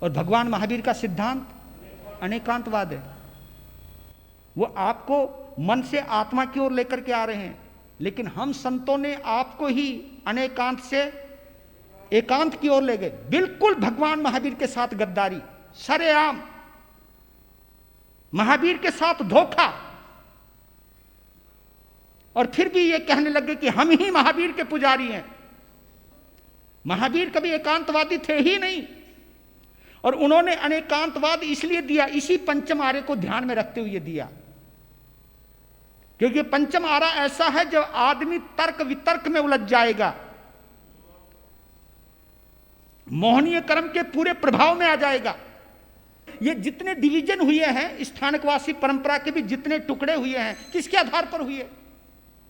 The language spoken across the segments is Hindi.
और भगवान महावीर का सिद्धांत अनेकांतवाद है। वो आपको मन से आत्मा की ओर लेकर के आ रहे हैं, लेकिन हम संतों ने आपको ही अनेकांत से एकांत की ओर ले गए। बिल्कुल भगवान महावीर के साथ गद्दारी, सरेआम महावीर के साथ धोखा, और फिर भी ये कहने लगे कि हम ही महावीर के पुजारी हैं। महावीर कभी एकांतवादी थे ही नहीं, और उन्होंने अनेकांतवाद इसलिए दिया, इसी पंचम आर्य को ध्यान में रखते हुए दिया, क्योंकि पंचम आरा ऐसा है जब आदमी तर्क वितर्क में उलझ जाएगा, मोहनीय कर्म के पूरे प्रभाव में आ जाएगा। ये जितने डिवीजन हुए हैं स्थानकवासी परंपरा के भी जितने टुकड़े हुए हैं, किसके आधार पर हुए?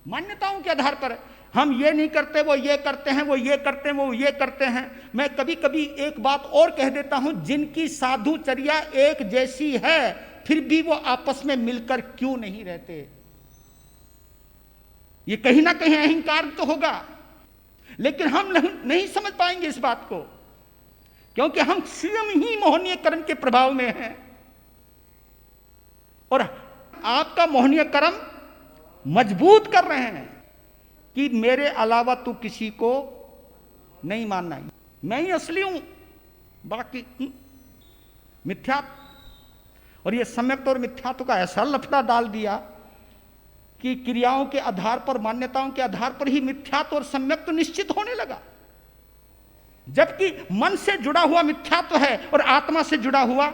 मान्यताओं के आधार पर। हम ये नहीं करते, वो ये करते हैं, वो ये करते हैं, वो ये करते हैं। मैं कभी कभी एक बात और कह देता हूं, जिनकी साधुचर्या एक जैसी है फिर भी वो आपस में मिलकर क्यों नहीं रहते? ये कहीं ना कहीं अहंकार तो होगा, लेकिन हम नहीं समझ पाएंगे इस बात को, क्योंकि हम स्वयं ही मोहनीय कर्म के प्रभाव में हैं। और आपका मोहनीय कर्म मजबूत कर रहे हैं कि मेरे अलावा तू किसी को नहीं मानना, मैं ही असली हूं, बाकी मिथ्या। और ये सम्यक्त्व और मिथ्यात्व का ऐसा लफड़ा डाल दिया कि क्रियाओं के आधार पर, मान्यताओं के आधार पर ही मिथ्यात्व और सम्यक्त्व निश्चित होने लगा, जबकि मन से जुड़ा हुआ मिथ्यात्व है और आत्मा से जुड़ा हुआ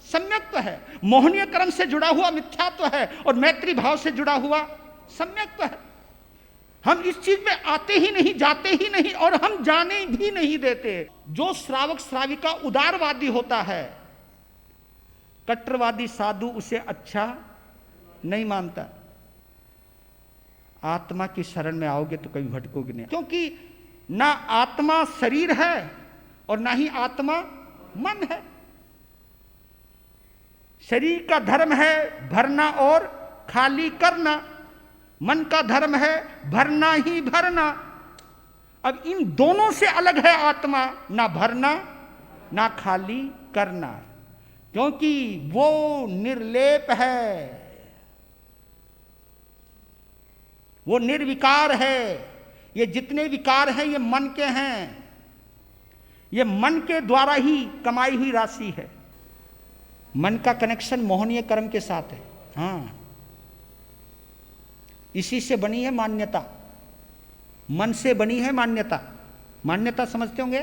सम्यक्त्व है। मोहनीय कर्म से जुड़ा हुआ मिथ्यात्व है और मैत्री भाव से जुड़ा हुआ सम्यक्त्व है। हम इस चीज में आते ही नहीं, जाते ही नहीं, और हम जाने भी नहीं देते। जो श्रावक श्राविका उदारवादी होता है, कट्टरवादी साधु उसे अच्छा नहीं मानता। आत्मा की शरण में आओगे तो कभी भटकोगे नहीं, क्योंकि ना आत्मा शरीर है और ना ही आत्मा मन है। शरीर का धर्म है भरना और खाली करना, मन का धर्म है भरना ही भरना। अब इन दोनों से अलग है आत्मा, ना भरना ना खाली करना, क्योंकि वो निर्लेप है, वो निर्विकार है। ये जितने विकार हैं ये मन के हैं, ये मन के द्वारा ही कमाई हुई राशि है। मन का कनेक्शन मोहनीय कर्म के साथ है। हाँ, इसी से बनी है मान्यता, मन से बनी है मान्यता। मान्यता समझते होंगे?